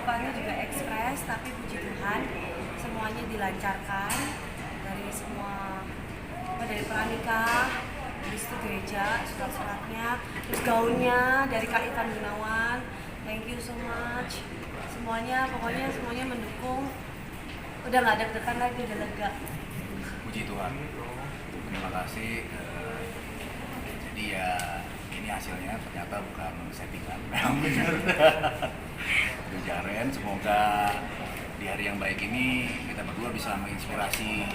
kehidupannya juga ekspres, tapi puji Tuhan semuanya dilancarkan dari semua dari pranikah, habis itu gereja, surat-suratnya, terus gaunnya dari Kak Ivan Gunawan. Thank you so much. Semuanya, pokoknya semuanya mendukung. Udah nggak deg-degan lagi, udah lega. Puji Tuhan. Terima kasih. Jadi ya ini hasilnya ternyata bukan settingan, memang benar. Itu Jaren, semoga di hari yang baik ini kita berdua bisa menginspirasi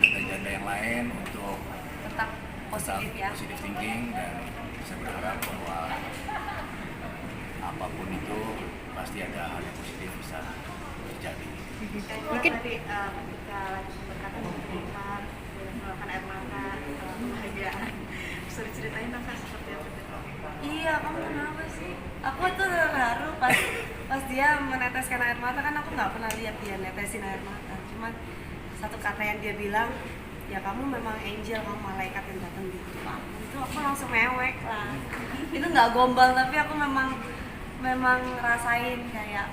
janda yang lain untuk Tetap positif ya. Positive thinking, dan saya berharap bahwa apapun itu pasti ada hal yang positif bisa terjadi. Mungkin ketika lagi berkata menceritakan mengeluarkan air mata kebahagiaan, bisa diceritain dong Kak seperti apa gitu? Iya, kamu kenapa sih? Aku tuh terharu pas dia meneteskan air mata, kan aku nggak pernah lihat dia netesin air mata. Cuman satu kata yang dia bilang, ya kamu memang angel, kamu malaikat yang datang di hidup aku. Itu aku langsung mewek lah. Itu nggak gombal, tapi aku memang rasain kayak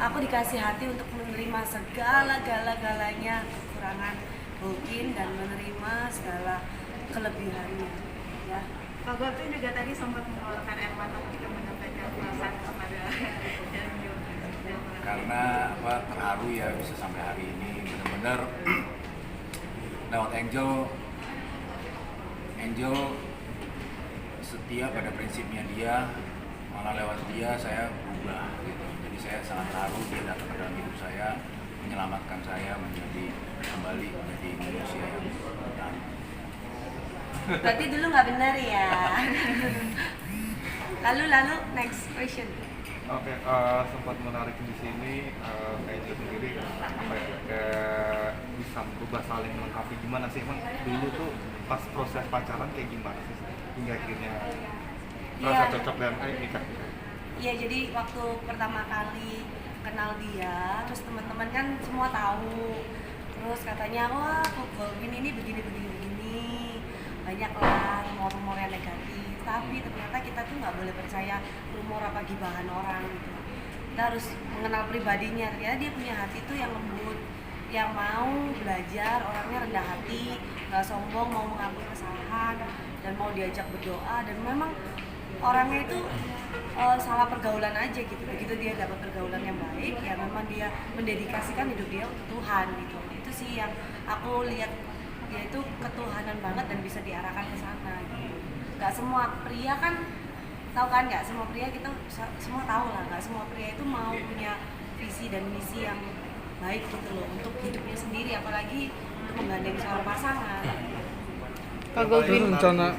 aku dikasih hati untuk menerima segala-galanya kekurangan mungkin dan menerima segala kelebihannya ya. Pak Gopin juga tadi sempat mengeluarkan air mata ketika menyampaikan perasaan kepada Daniel. Karena terharu ya bisa sampai hari ini benar-benar lewat Angel setia pada prinsipnya dia, malah lewat dia saya berubah gitu. Jadi saya sangat terharu dia datang ke dalam hidup saya, menyelamatkan saya kembali menjadi manusia yang benar. Berarti dulu nggak benar ya. lalu next question. Oke, sempat menarik di sini Angel sendiri bisa berubah saling melengkapi. Gimana sih emang dulu tuh pas proses pacaran kayak gimana sih hingga akhirnya rasa cocok dan nikah? Iya, jadi waktu pertama kali kenal dia, terus teman-teman kan semua tahu, terus katanya wah Gopin ini begini, banyak lah rumor-rumor yang negatif. Tapi ternyata kita tuh nggak boleh percaya rumor apa gibahan orang gitu. Kita harus mengenal pribadinya. Ternyata dia punya hati tuh yang lembut, yang mau belajar, orangnya rendah hati, nggak sombong, mau mengakui kesalahan dan mau diajak berdoa. Dan memang orangnya itu salah pergaulan aja gitu. Begitu dia dapat pergaulan yang baik, ya memang dia mendedikasikan hidup dia untuk Tuhan gitu. Itu sih yang aku lihat, dia itu ketuhanan banget dan bisa diarahkan ke sana gitu. Gak semua pria kan, tahu kan, gak semua pria kita semua tahu lah, gak semua pria itu mau punya visi dan misi yang baik gitu loh untuk hidupnya sendiri, apalagi untuk menggandeng seorang pasangan. Kak Gopin rencana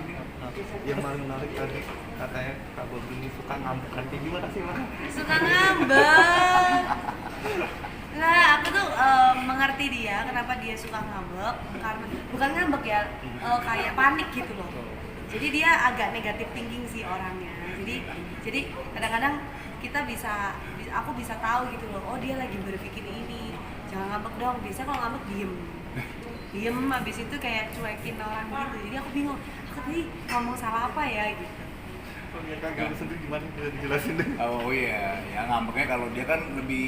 yang paling menarik tadi katanya Kak Gopin ini suka ngambekan, kayak gimana sih Mas? Suka ngambek. Nah, aku tuh mengerti dia kenapa dia suka ngambek, karena bukan ngambek ya, kayak panik gitu loh. Jadi dia agak negatif thinking sih orangnya. Jadi kadang-kadang aku bisa tahu gitu loh, oh dia lagi berpikir ini, jangan ngambek dong. Biasanya kalau ngambek diem, habis itu kayak cuekin orang gitu. Jadi aku bingung, aku tadi ngomong salah apa ya gitu. Kak Gopin sendiri gimana, bisa dijelasin deh? Oh iya, ya ngambeknya kalau dia kan lebih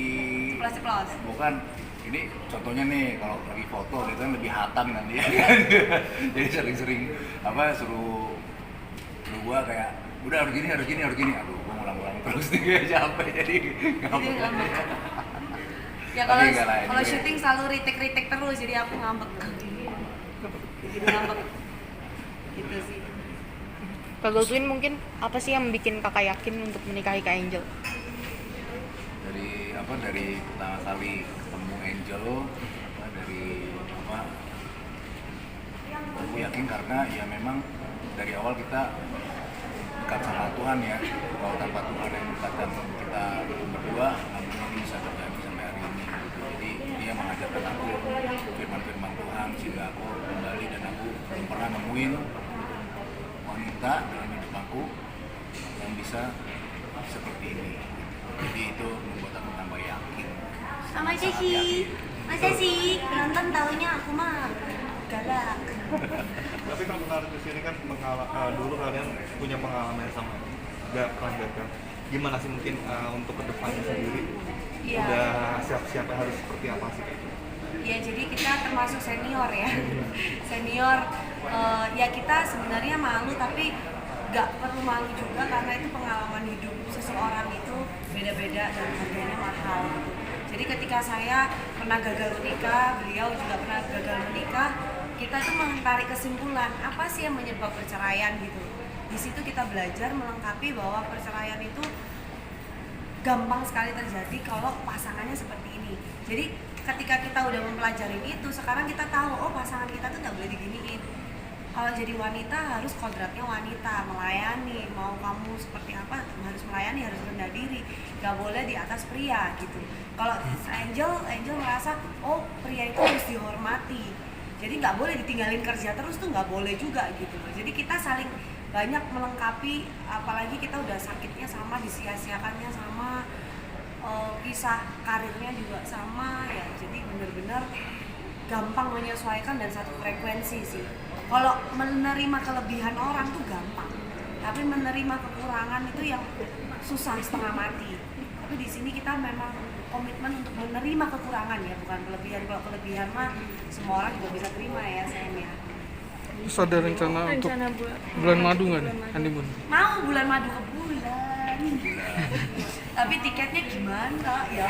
Ceplos. bukan, ini contohnya nih kalau lagi foto dia kan lebih hatam kan dia kan. Jadi sering-sering suruh gua kayak udah harus gini, aduh gua ngulang-ulang terus nih kayak capek jadi ngambek. Ya kalau syuting selalu retake terus, jadi aku ngambek. Jadi ngambek. Gitu sih. Kak Gopin mungkin apa sih yang bikin kakak yakin untuk menikahi Kak Angel? Dari pertama kali ketemu Angel, aku yakin karena ya memang dari awal kita dekat sama Tuhan ya. Kalau tanpa Tuhan yang mendekatkan kita berdua, namun ini bisa terjadi sampai hari ini. Jadi dia mengajarkan aku firman-firman Tuhan sehingga aku kembali, dan aku belum pernah nemuin wanita dalam hidup aku yang bisa seperti ini. Jadi itu membuat aku tambah yakin. Sama aja sih. Masa sih penonton taunya aku mah galak. Tapi kalau menarik di sini kan dulu kalian punya pengalaman yang sama, gak kan? Gimana sih mungkin untuk kedepannya sendiri Iya. udah siap-siapnya harus seperti apa sih? Ya jadi kita termasuk senior ya. Senior ya kita sebenarnya malu tapi nggak perlu malu juga karena itu pengalaman hidup seseorang itu beda-beda dan harganya mahal gitu. Jadi ketika saya pernah gagal menikah, beliau juga pernah gagal menikah, kita tuh menarik kesimpulan apa sih yang menyebabkan perceraian gitu. Di situ kita belajar melengkapi bahwa perceraian itu gampang sekali terjadi kalau pasangannya seperti ini. Jadi ketika kita udah mempelajari itu, sekarang kita tahu oh pasangan kita tuh nggak boleh diginiin. Kalau jadi wanita harus kodratnya wanita, melayani, mau kamu seperti apa harus melayani, harus rendah diri, nggak boleh di atas pria gitu. Kalau Angel merasa oh pria itu harus dihormati, jadi nggak boleh ditinggalin kerja terus tuh nggak boleh juga gitu. Jadi kita saling banyak melengkapi, apalagi kita udah sakitnya sama, disia-siakannya sama, kisah karirnya juga sama ya. Jadi bener-bener gampang menyesuaikan dan satu frekuensi sih. Kalau menerima kelebihan orang tuh gampang, tapi menerima kekurangan itu yang susah setengah mati. Tapi di sini kita memang komitmen untuk menerima kekurangan ya, bukan kelebihan. Kalau kelebihan mah semua orang juga bisa terima ya sayang ya. Terus ada rencana untuk bulan madu nggak nih, honeymoon? Mau bulan madu ke bulan. Tapi tiketnya gimana ya?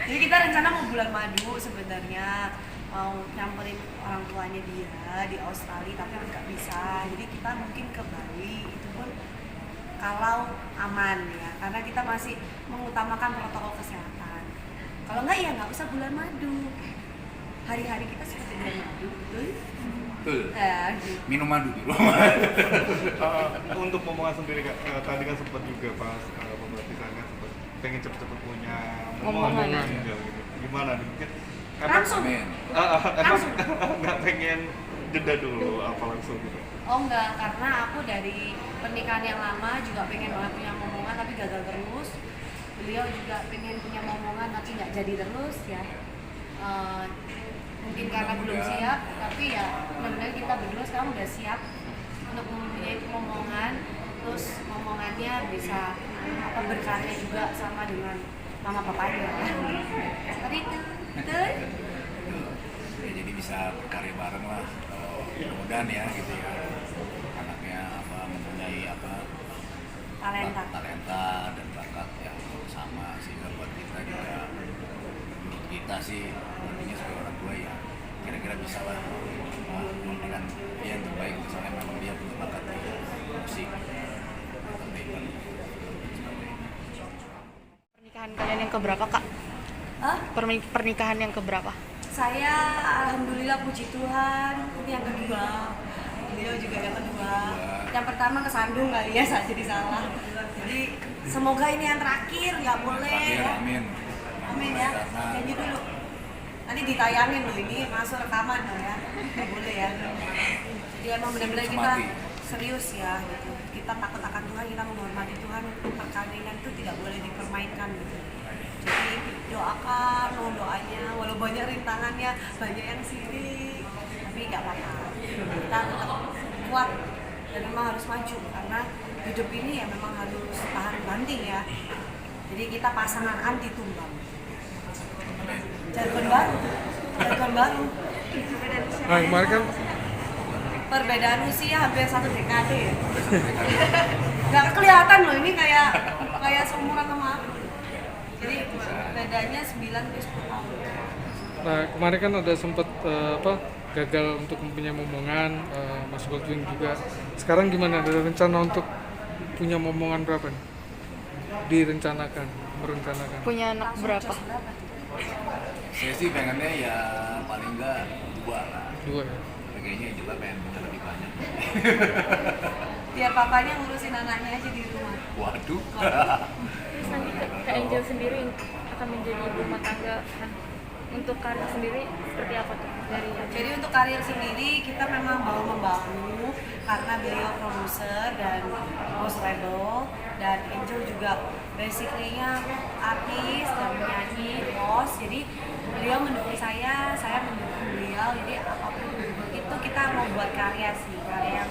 Jadi kita rencana mau bulan madu sebenarnya, mau nyamperin orang tuanya dia di Australia tapi nggak bisa. Jadi kita mungkin ke Bali, itu pun kalau aman ya, karena kita masih mengutamakan protokol kesehatan. Kalau nggak ya nggak usah bulan madu. Hari-hari kita seperti bulan madu, betul? Betul. Gitu. Minum madu di rumah. Untuk momongan sendiri Kak, tadi kan sempat juga pas pemberarti saya kan sempat pengen cepet-cepet punya Momongan. juga gitu. Gimana nih? Mungkin Langsung. Amin. emang nggak pengen jeda dulu apa langsung gitu? Oh enggak, karena aku dari pernikahan yang lama juga pengen banget punya momongan tapi gagal terus. Beliau juga pengen punya momongan tapi nggak jadi terus ya. Mungkin karena belum siap, tapi ya benar-benar kita berdua sekarang udah siap untuk mempunyai momongan. Terus momongannya bisa berkarya juga sama dengan mama papanya. Seperti itu. Betul? Ya, jadi bisa berkarya bareng lah. Mudah-mudahan ya gitu ya. Anaknya mempunyai talenta dan bakat yang sama, sehingga buat kita juga, menurut kita sih nantinya sebagai orang tua ya kira-kira bisa lah memberikan yang terbaik. Misalnya memang dia punya bakat di musik, entertainment, sebagainya. Pernikahan kalian yang keberapa Kak? Hah? Pernikahan yang keberapa? Saya alhamdulillah puji Tuhan ini yang kedua. Beliau juga yang kedua. Yang pertama kesandung kali ya, saya jadi salah. Jadi semoga ini yang terakhir, nggak boleh Terakhir, ya. amin. Amin ya. Janji dulu. Nanti ditayangin loh, ini masuk rekaman loh ya. Nggak boleh ya. Jadi emang benar-benar kita serius ya gitu. Kita takut akan Tuhan, kita menghormati Tuhan. Perkawinan itu tidak boleh dipermainkan gitu. Jadi doakan, mohon doanya, walau banyak rintangannya, banyak yang sirik, tapi nggak apa-apa. Kita tetap kuat dan memang harus maju karena hidup ini ya memang harus tahan banting ya. Jadi kita pasangan anti tumbang. Jargon baru. Nah, kemarin kan Perbedaan usia hampir 1 dekade ya. Nggak kelihatan loh, ini kayak seumuran sama aku. Jadi bedanya 9 ke 10 tahun. nah, kemarin kan ada sempat gagal untuk mempunyai momongan, Mas Baldwin juga. Sekarang gimana? Ada rencana untuk punya momongan berapa nih? Merencanakan. Punya anak berapa? Saya sih pengennya ya paling enggak 2 lah. 2 ya? Tapi kayaknya Angela pengen punya lebih banyak. Biar papanya ngurusin anaknya aja di rumah. Waduh. Terus nanti Kak Angel sendiri akan menjadi ibu rumah tangga. Nah, untuk karir sendiri seperti apa tuh dari Jadi untuk karir sendiri kita memang mau membangun karena beliau produser dan host label, dan Angel juga basically-nya artis dan penyanyi, host. Jadi beliau mendukung saya mendukung beliau. Jadi apapun itu kita mau buat karya sih, karya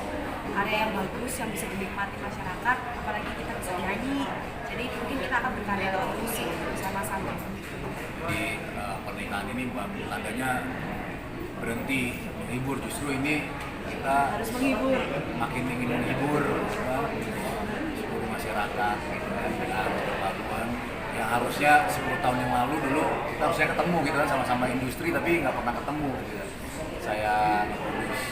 yang bagus yang bisa dinikmati masyarakat, apalagi kita bisa nyanyi. Jadi mungkin kita akan berkarya lewat musik bersama-sama. perusahaan ini bukan tandanya berhenti menghibur, justru ini kita Harus menghibur. makin ingin menghibur seluruh masyarakat gitu kan, dengan perpaduan yang harusnya 10 tahun yang lalu dulu kita harusnya ketemu gitu kan, sama-sama industri tapi nggak pernah ketemu gitu. Saya nge-produce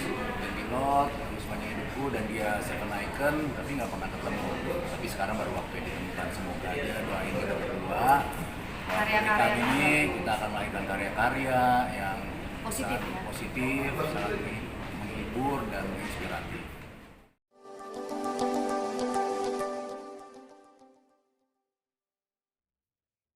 Pilot, terus banyak hidupku dan dia Seven Icon tapi nggak pernah ketemu, tapi sekarang baru waktu yang ditemukan. Semoga aja doain kita berdua Karya-karya pernikahan ini kita akan melahirkan karya-karya yang Positif, sangat ya. positif, sangat menghibur dan menginspiratif.